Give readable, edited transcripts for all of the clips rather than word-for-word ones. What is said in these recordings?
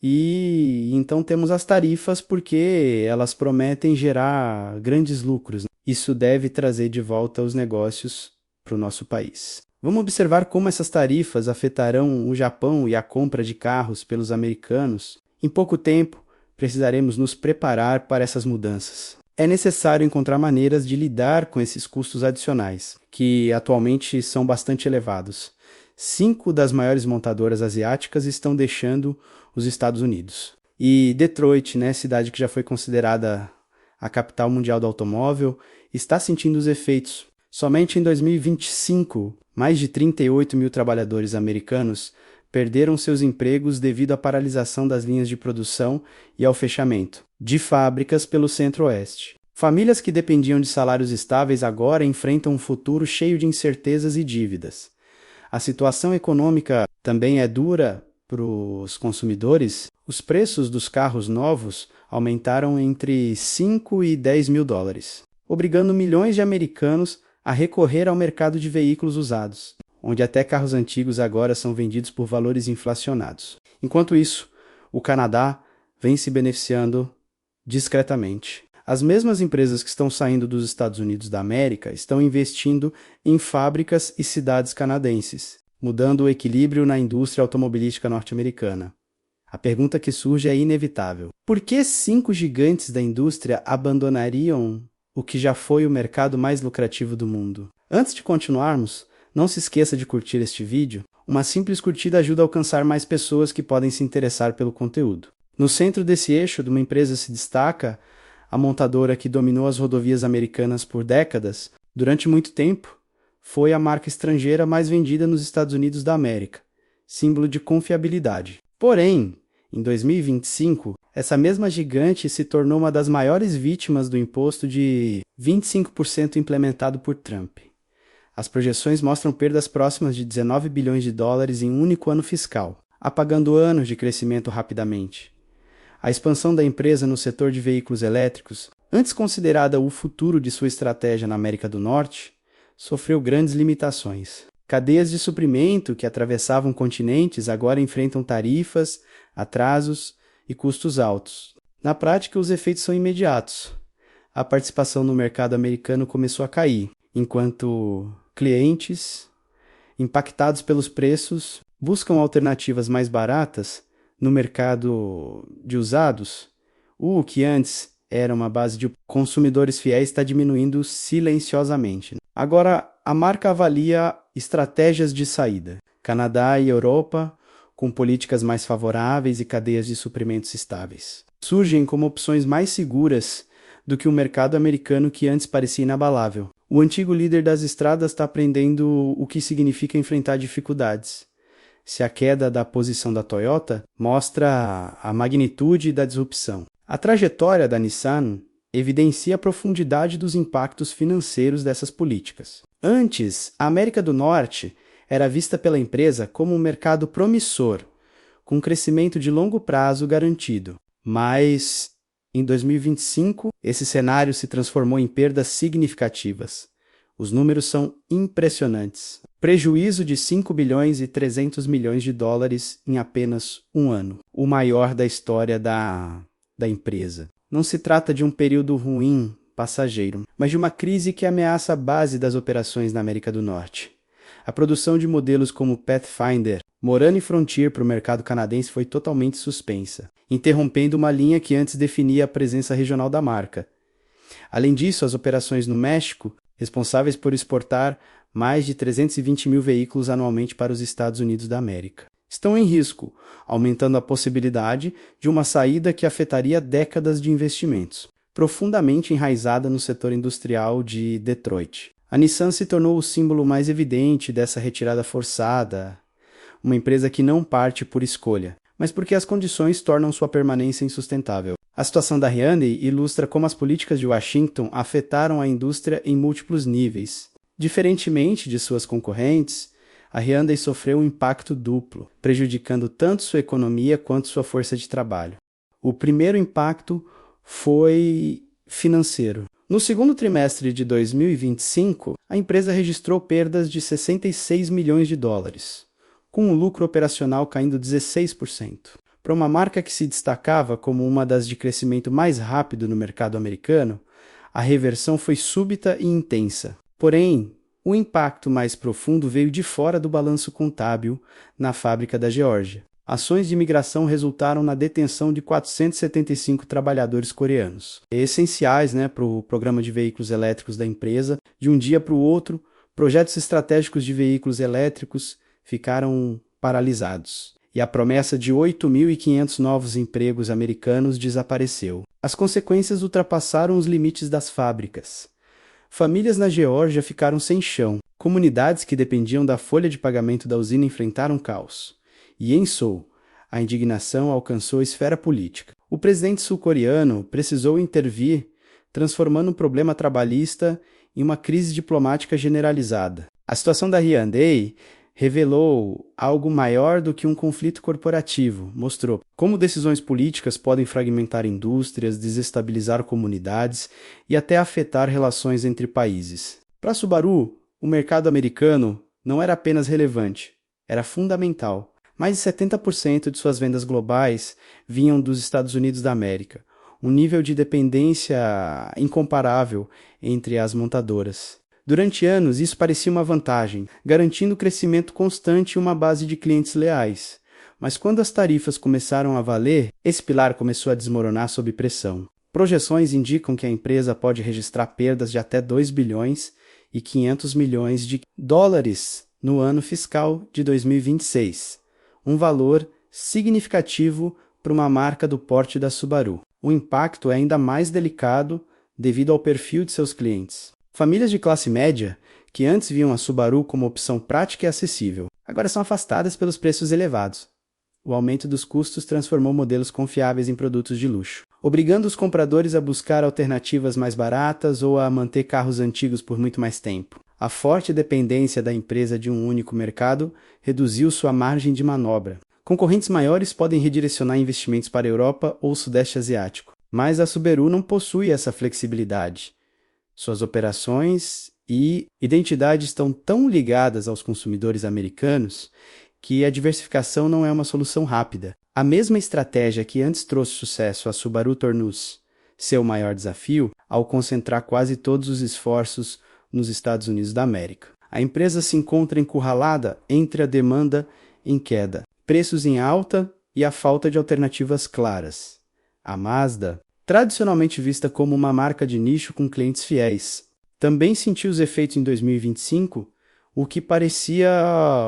E então temos as tarifas porque elas prometem gerar grandes lucros. Isso deve trazer de volta os negócios para o nosso país. Vamos observar como essas tarifas afetarão o Japão e a compra de carros pelos americanos. Em pouco tempo, precisaremos nos preparar para essas mudanças. É necessário encontrar maneiras de lidar com esses custos adicionais, que atualmente são bastante elevados. 5 das maiores montadoras asiáticas estão deixando os Estados Unidos. E Detroit, né, cidade que já foi considerada a capital mundial do automóvel, está sentindo os efeitos. Somente em 2025, mais de 38 mil trabalhadores americanos perderam seus empregos devido à paralisação das linhas de produção e ao fechamento de fábricas pelo Centro-Oeste. Famílias que dependiam de salários estáveis agora enfrentam um futuro cheio de incertezas e dívidas. A situação econômica também é dura para os consumidores. Os preços dos carros novos aumentaram entre 5 e 10 mil dólares, obrigando milhões de americanos a recorrer ao mercado de veículos usados, onde até carros antigos agora são vendidos por valores inflacionados. Enquanto isso, o Canadá vem se beneficiando discretamente. As mesmas empresas que estão saindo dos Estados Unidos da América estão investindo em fábricas e cidades canadenses, mudando o equilíbrio na indústria automobilística norte-americana. A pergunta que surge é inevitável. Por que 5 gigantes da indústria abandonariam o que já foi o mercado mais lucrativo do mundo? Antes de continuarmos, não se esqueça de curtir este vídeo. Uma simples curtida ajuda a alcançar mais pessoas que podem se interessar pelo conteúdo. No centro desse eixo de uma empresa se destaca a montadora que dominou as rodovias americanas por décadas. Durante muito tempo, foi a marca estrangeira mais vendida nos Estados Unidos da América, símbolo de confiabilidade. Porém, em 2025, essa mesma gigante se tornou uma das maiores vítimas do imposto de 25% implementado por Trump. As projeções mostram perdas próximas de 19 bilhões de dólares em um único ano fiscal, apagando anos de crescimento rapidamente. A expansão da empresa no setor de veículos elétricos, antes considerada o futuro de sua estratégia na América do Norte, sofreu grandes limitações. Cadeias de suprimento que atravessavam continentes agora enfrentam tarifas, atrasos e custos altos. Na prática, os efeitos são imediatos. A participação no mercado americano começou a cair, enquanto clientes, impactados pelos preços, buscam alternativas mais baratas no mercado de usados. O que antes era uma base de consumidores fiéis está diminuindo silenciosamente. Agora, a marca avalia estratégias de saída. Canadá e Europa, com políticas mais favoráveis e cadeias de suprimentos estáveis, surgem como opções mais seguras do que o mercado americano que antes parecia inabalável. O antigo líder das estradas está aprendendo o que significa enfrentar dificuldades. Se a queda da posição da Toyota mostra a magnitude da disrupção. A trajetória da Nissan evidencia a profundidade dos impactos financeiros dessas políticas. Antes, a América do Norte era vista pela empresa como um mercado promissor, com crescimento de longo prazo garantido. Mas, em 2025, esse cenário se transformou em perdas significativas. Os números são impressionantes. Prejuízo de 5 bilhões e 300 milhões de dólares em apenas um ano, o maior da história da empresa. Não se trata de um período ruim, passageiro, mas de uma crise que ameaça a base das operações na América do Norte. A produção de modelos como Pathfinder, Morano e Frontier para o mercado canadense foi totalmente suspensa, interrompendo uma linha que antes definia a presença regional da marca. Além disso, as operações no México, responsáveis por exportar mais de 320 mil veículos anualmente para os Estados Unidos da América, estão em risco, aumentando a possibilidade de uma saída que afetaria décadas de investimentos, profundamente enraizada no setor industrial de Detroit. A Nissan se tornou o símbolo mais evidente dessa retirada forçada, uma empresa que não parte por escolha, mas porque as condições tornam sua permanência insustentável. A situação da Hyundai ilustra como as políticas de Washington afetaram a indústria em múltiplos níveis. Diferentemente de suas concorrentes, a Hyundai sofreu um impacto duplo, prejudicando tanto sua economia quanto sua força de trabalho. O primeiro impacto foi financeiro. No segundo trimestre de 2025, a empresa registrou perdas de 66 milhões de dólares, com o lucro operacional caindo 16%. Para uma marca que se destacava como uma das de crescimento mais rápido no mercado americano, a reversão foi súbita e intensa. Porém, o impacto mais profundo veio de fora do balanço contábil na fábrica da Geórgia. Ações de imigração resultaram na detenção de 475 trabalhadores coreanos, essenciais, para o programa de veículos elétricos da empresa. De um dia para o outro, projetos estratégicos de veículos elétricos ficaram paralisados e a promessa de 8.500 novos empregos americanos desapareceu. As consequências ultrapassaram os limites das fábricas. Famílias na Geórgia ficaram sem chão. Comunidades que dependiam da folha de pagamento da usina enfrentaram caos. E em Seul, a indignação alcançou a esfera política. O presidente sul-coreano precisou intervir, transformando um problema trabalhista em uma crise diplomática generalizada. A situação da Hyundai revelou algo maior do que um conflito corporativo. Mostrou como decisões políticas podem fragmentar indústrias, desestabilizar comunidades e até afetar relações entre países. Para a Subaru, o mercado americano não era apenas relevante, era fundamental. Mais de 70% de suas vendas globais vinham dos Estados Unidos da América, um nível de dependência incomparável entre as montadoras. Durante anos, isso parecia uma vantagem, garantindo crescimento constante e uma base de clientes leais. Mas quando as tarifas começaram a valer, esse pilar começou a desmoronar sob pressão. Projeções indicam que a empresa pode registrar perdas de até 2 bilhões e 500 milhões de dólares no ano fiscal de 2026. Um valor significativo para uma marca do porte da Subaru. O impacto é ainda mais delicado devido ao perfil de seus clientes. Famílias de classe média, que antes viam a Subaru como opção prática e acessível, agora são afastadas pelos preços elevados. O aumento dos custos transformou modelos confiáveis em produtos de luxo, obrigando os compradores a buscar alternativas mais baratas ou a manter carros antigos por muito mais tempo. A forte dependência da empresa de um único mercado reduziu sua margem de manobra. Concorrentes maiores podem redirecionar investimentos para a Europa ou o Sudeste Asiático, mas a Subaru não possui essa flexibilidade. Suas operações e identidade estão tão ligadas aos consumidores americanos que a diversificação não é uma solução rápida. A mesma estratégia que antes trouxe sucesso à Subaru tornou-se seu maior desafio ao concentrar quase todos os esforços nos Estados Unidos da América. A empresa se encontra encurralada entre a demanda em queda, preços em alta e a falta de alternativas claras. A Mazda, tradicionalmente vista como uma marca de nicho com clientes fiéis, também sentiu os efeitos em 2025, o que parecia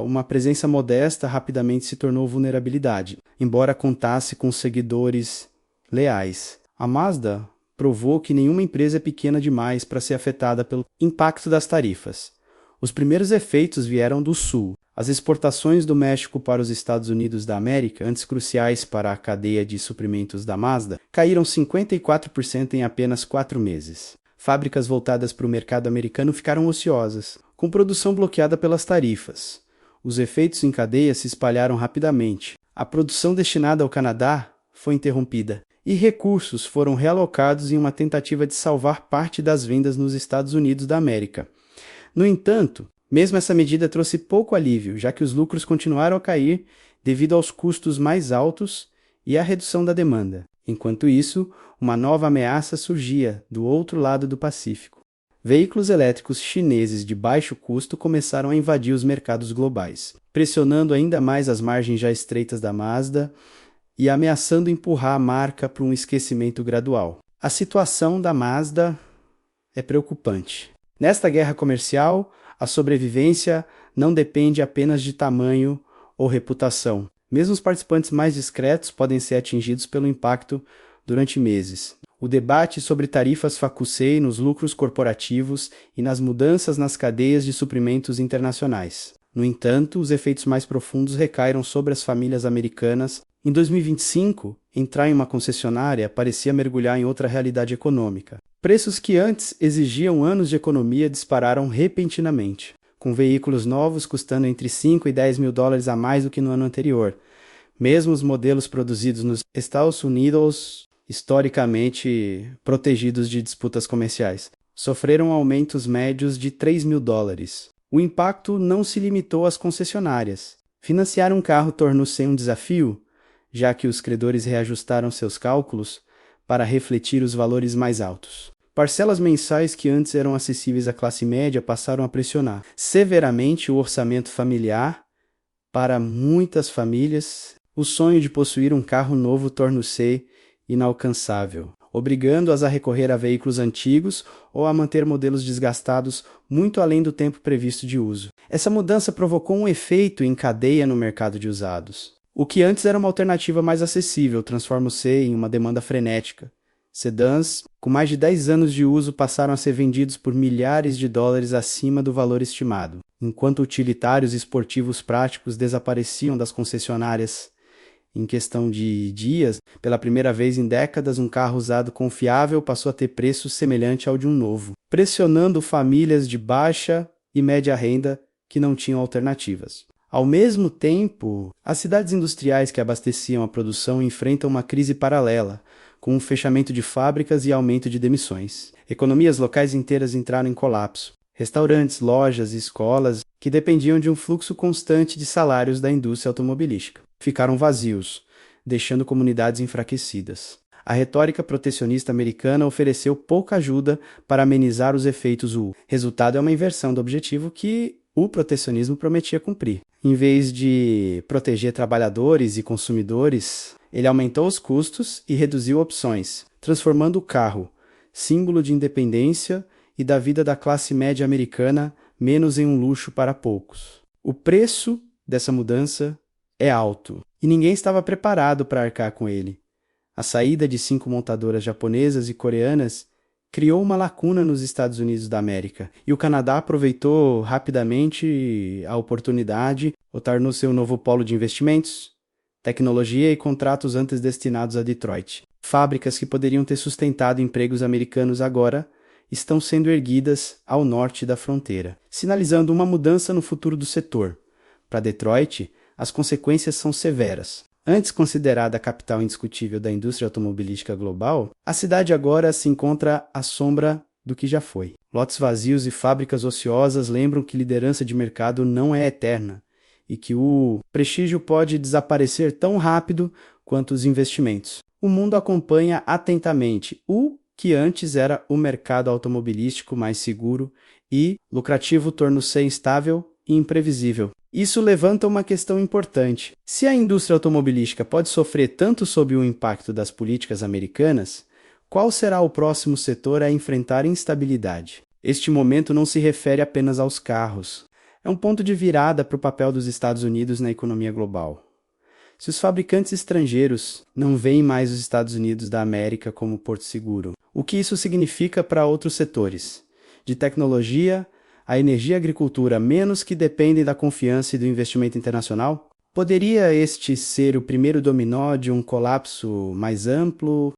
uma presença modesta rapidamente se tornou vulnerabilidade, embora contasse com seguidores leais. A Mazda provou que nenhuma empresa é pequena demais para ser afetada pelo impacto das tarifas. Os primeiros efeitos vieram do Sul. As exportações do México para os Estados Unidos da América, antes cruciais para a cadeia de suprimentos da Mazda, caíram 54% em apenas 4 meses. Fábricas voltadas para o mercado americano ficaram ociosas, com produção bloqueada pelas tarifas. Os efeitos em cadeia se espalharam rapidamente. A produção destinada ao Canadá foi interrompida e recursos foram realocados em uma tentativa de salvar parte das vendas nos Estados Unidos da América. No entanto, mesmo essa medida trouxe pouco alívio, já que os lucros continuaram a cair devido aos custos mais altos e à redução da demanda. Enquanto isso, uma nova ameaça surgia do outro lado do Pacífico. Veículos elétricos chineses de baixo custo começaram a invadir os mercados globais, pressionando ainda mais as margens já estreitas da Mazda e ameaçando empurrar a marca para um esquecimento gradual. A situação da Mazda é preocupante. Nesta guerra comercial, a sobrevivência não depende apenas de tamanho ou reputação. Mesmo os participantes mais discretos podem ser atingidos pelo impacto durante meses. O debate sobre tarifas focusei nos lucros corporativos e nas mudanças nas cadeias de suprimentos internacionais. No entanto, os efeitos mais profundos recaíram sobre as famílias americanas. Em 2025, entrar em uma concessionária parecia mergulhar em outra realidade econômica. Preços que antes exigiam anos de economia dispararam repentinamente, com veículos novos custando entre 5 e 10 mil dólares a mais do que no ano anterior. Mesmo os modelos produzidos nos Estados Unidos, historicamente protegidos de disputas comerciais, sofreram aumentos médios de 3 mil dólares. O impacto não se limitou às concessionárias. Financiar um carro tornou-se um desafio, já que os credores reajustaram seus cálculos para refletir os valores mais altos. Parcelas mensais que antes eram acessíveis à classe média passaram a pressionar severamente o orçamento familiar. Para muitas famílias, o sonho de possuir um carro novo torna-se inalcançável, obrigando-as a recorrer a veículos antigos ou a manter modelos desgastados muito além do tempo previsto de uso. Essa mudança provocou um efeito em cadeia no mercado de usados. O que antes era uma alternativa mais acessível transforma-se em uma demanda frenética. Sedãs com mais de 10 anos de uso passaram a ser vendidos por milhares de dólares acima do valor estimado, enquanto utilitários e esportivos práticos desapareciam das concessionárias. Em questão de dias, pela primeira vez em décadas, um carro usado confiável passou a ter preço semelhante ao de um novo, pressionando famílias de baixa e média renda que não tinham alternativas. Ao mesmo tempo, as cidades industriais que abasteciam a produção enfrentam uma crise paralela, com o fechamento de fábricas e aumento de demissões. Economias locais inteiras entraram em colapso. Restaurantes, lojas e escolas, que dependiam de um fluxo constante de salários da indústria automobilística, ficaram vazios, deixando comunidades enfraquecidas. A retórica protecionista americana ofereceu pouca ajuda para amenizar os efeitos. O resultado é uma inversão do objetivo que o protecionismo prometia cumprir. Em vez de proteger trabalhadores e consumidores, ele aumentou os custos e reduziu opções, transformando o carro, símbolo de independência e da vida da classe média americana, menos em um luxo para poucos. O preço dessa mudança é alto, e ninguém estava preparado para arcar com ele. A saída de 5 montadoras japonesas e coreanas criou uma lacuna nos Estados Unidos da América, e o Canadá aproveitou rapidamente a oportunidade, tornou-se um novo polo de investimentos, tecnologia e contratos antes destinados a Detroit. Fábricas que poderiam ter sustentado empregos americanos agora estão sendo erguidas ao norte da fronteira, sinalizando uma mudança no futuro do setor. Para Detroit, as consequências são severas. Antes considerada a capital indiscutível da indústria automobilística global, a cidade agora se encontra à sombra do que já foi. Lotes vazios e fábricas ociosas lembram que liderança de mercado não é eterna e que o prestígio pode desaparecer tão rápido quanto os investimentos. O mundo acompanha atentamente o que antes era o mercado automobilístico mais seguro e lucrativo tornou-se instável e imprevisível. Isso levanta uma questão importante. Se a indústria automobilística pode sofrer tanto sob o impacto das políticas americanas, qual será o próximo setor a enfrentar instabilidade? Este momento não se refere apenas aos carros. É um ponto de virada para o papel dos Estados Unidos na economia global. Se os fabricantes estrangeiros não veem mais os Estados Unidos da América como porto seguro, o que isso significa para outros setores? De tecnologia a energia e a agricultura, menos que dependem da confiança e do investimento internacional? Poderia este ser o primeiro dominó de um colapso mais amplo